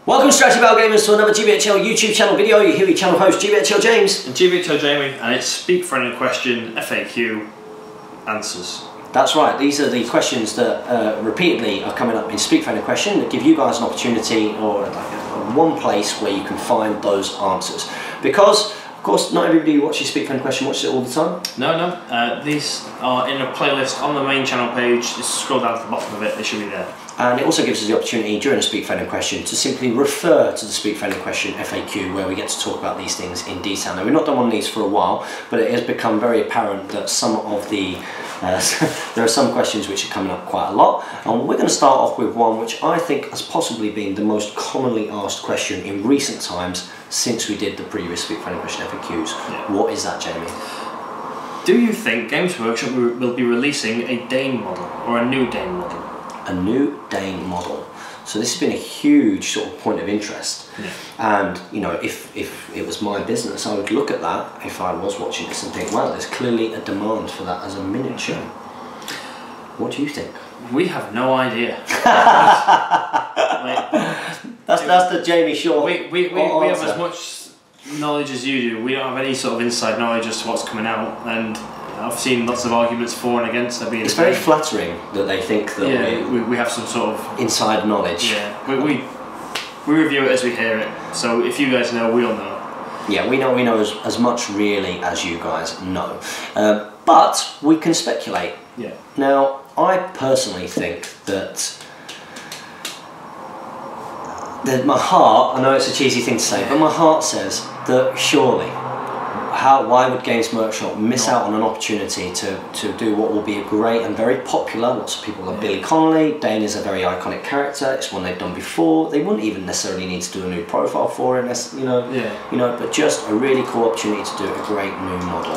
Welcome Strategy Battle Gamers to another GBHL YouTube channel video. You hear your channel host GBHL James and GBHL Jamie, and it's Speak Friendly Question FAQ answers. That's right, these are the questions that repeatedly are coming up in Speak Friendly Question that give you guys an opportunity or one place where you can find those answers. Because, of course, not everybody who watches Speak Friendly Question watches it all the time. No, these are in a playlist on the main channel page. Just scroll down to the bottom of it, they should be there. And it also gives us the opportunity during a Speak Friendly Question to simply refer to the Speak Friendly Question FAQ, where we get to talk about these things in detail. Now, we've not done one of these for a while, but it has become very apparent that some of the there are some questions which are coming up quite a lot, and we're going to start off with one which I think has possibly been the most commonly asked question in recent times since we did the previous Speak Friendly Question FAQs. Yeah. What is that, Jamie? Do you think Games Workshop will be releasing a Dain model or a new Dain model? A new Dain model. So this has been a huge sort of point of interest. Yeah. And you know, if it was my business, I would look at that if I was watching this and think, well, there's clearly a demand for that as a miniature. What do you think? We have no idea. That's the Jamie Shaw. We have as much knowledge as you do. We don't have any sort of inside knowledge as to what's coming out, and I've seen lots of arguments for and against there being. It's very flattering that they think that we have some sort of inside knowledge. Yeah, we review it as we hear it. So if you guys know, we'll know. Yeah, we know as much really as you guys know, but we can speculate. Yeah. Now, I personally think that my heart, I know it's a cheesy thing to say, but my heart says that surely. Why would Games Workshop miss out on an opportunity to do what will be a great and very popular, lots of people love Billy Connolly, Dain is a very iconic character, it's one they've done before, they wouldn't even necessarily need to do a new profile for it, but just a really cool opportunity to do a great new model.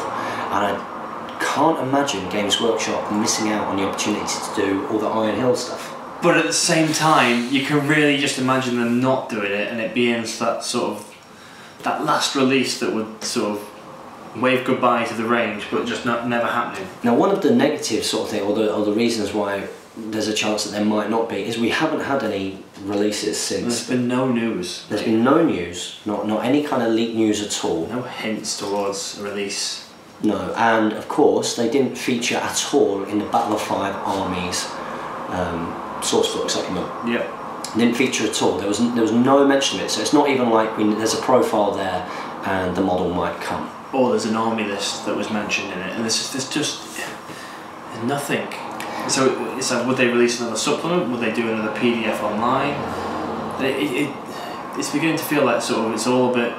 And I can't imagine Games Workshop missing out on the opportunity to do all the Iron Hill stuff. But at the same time, you can really just imagine them not doing it and it being that sort of, that last release that would sort of wave goodbye to the range, but just never happening. Now, one of the negative sort of thing, or the reasons why there's a chance that there might not be, is we haven't had any releases since. There's been no news. There's been no news, not any kind of leaked news at all. No hints towards a release. No, and of course they didn't feature at all in the Battle of Five Armies source book supplement. Yeah. Didn't feature at all. There was no mention of it. So it's not even like there's a profile there and the model might come. Or there's an army list that was mentioned in it, and there's nothing. So it's like, would they release another supplement? Would they do another PDF online? It's beginning to feel like it's all a bit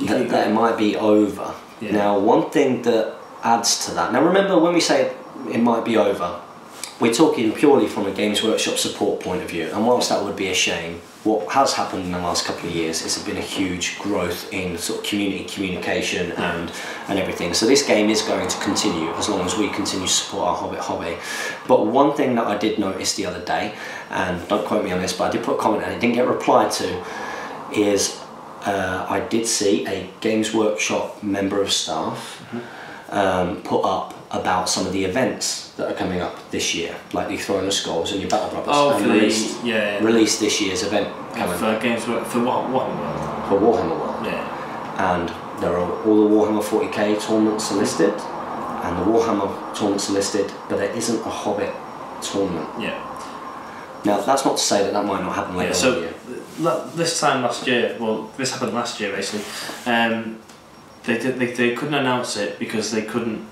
that it might be over. Yeah. Now, one thing that adds to that. Now, remember when we say it might be over, we're talking purely from a Games Workshop support point of view, and whilst that would be a shame, what has happened in the last couple of years is been a huge growth in sort of community communication and everything. So this game is going to continue as long as we continue to support our Hobbit hobby. But one thing that I did notice the other day, and don't quote me on this, but I did put a comment and it didn't get replied to, is I did see a Games Workshop member of staff put up about some of the events that are coming up this year, like the Throne of Skulls and your Battle Brothers. Oh, released this year's event coming. For Games Workshop, for what? For Warhammer World. Yeah. And there are all the Warhammer 40k tournaments are listed, and the Warhammer tournaments are listed, but there isn't a Hobbit tournament. Yeah. Now, that's not to say that might not happen later so in the year. This time last year, well, this happened last year basically. They couldn't announce it because they couldn't.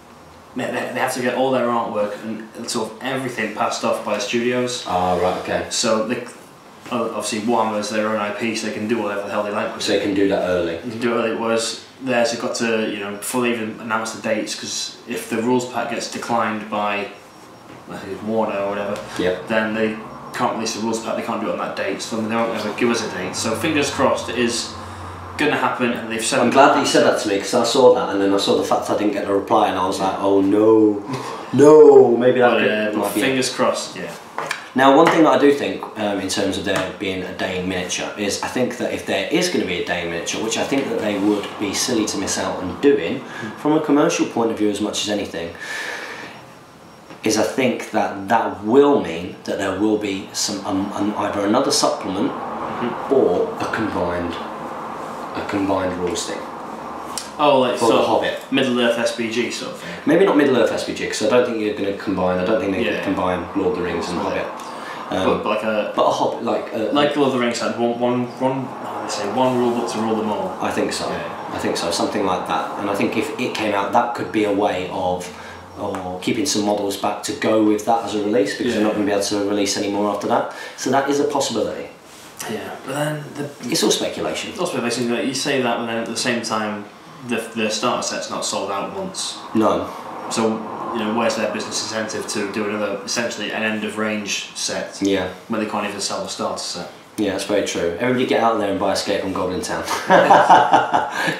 They have to get all their artwork and sort of everything passed off by the studios. Ah, right, okay. So obviously Warhammer is their own IP, so they can do whatever the hell they like with it. So they can do that early. You can do it early. Whereas theirs, they've got to before they even announce the dates, because if the rules pack gets declined by I think it's Warner or whatever, then they can't release the rules pack. They can't do it on that date, so they won't ever give us a date. So fingers crossed, it is going to happen, and they've said. I'm glad that you said that to me, because I saw that and then I saw the fact that I didn't get a reply and I was like, oh no, maybe that might be fingers crossed. Yeah. Now, one thing that I do think in terms of there being a Dain miniature is I think that if there is going to be a Dain miniature, which I think that they would be silly to miss out on doing from a commercial point of view as much as anything, is I think that will mean that there will be some either another supplement or a combined rules thing. Oh, like for the Hobbit. Middle-earth SBG sort of thing. Maybe not Middle-earth SBG, because I don't think you're going to combine. I don't think they're going to combine Lord of the Rings and Hobbit. But a Hobbit, like Lord of the Rings had one rule book to rule them all. I think so. Yeah. I think so. Something like that. And I think if it came out, that could be a way of keeping some models back to go with that as a release, because you're not going to be able to release any more after that. So that is a possibility. Yeah, but then it's all speculation. It's all speculation. Like you say that, but then at the same time, the starter set's not sold out once. No. So where's their business incentive to do another, essentially an end of range set? Yeah. When they can't even sell the starter set. Yeah, that's very true. Everybody get out there and buy Escape from Goblin Town.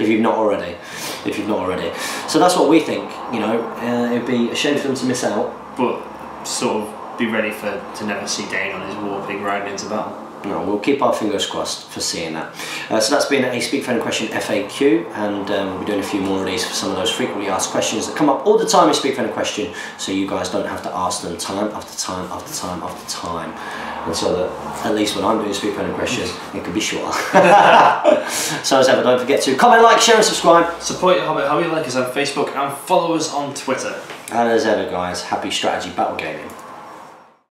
if you've not already. So that's what we think. It'd be a shame for them to miss out. But sort of be ready to never see Dain on his war pig riding into battle. No, we'll keep our fingers crossed for seeing that. So that's been a Speak Friendly Question FAQ, and we'll be doing a few more of these for some of those frequently asked questions that come up all the time in Speak Friendly Question, so you guys don't have to ask them time after time after time after time. And so that at least when I'm doing Speak Friendly Question, it can be shorter. So as ever, don't forget to comment, like, share and subscribe. Support your Hobbit, how you like us on Facebook, and follow us on Twitter. And as ever guys, happy strategy battle gaming.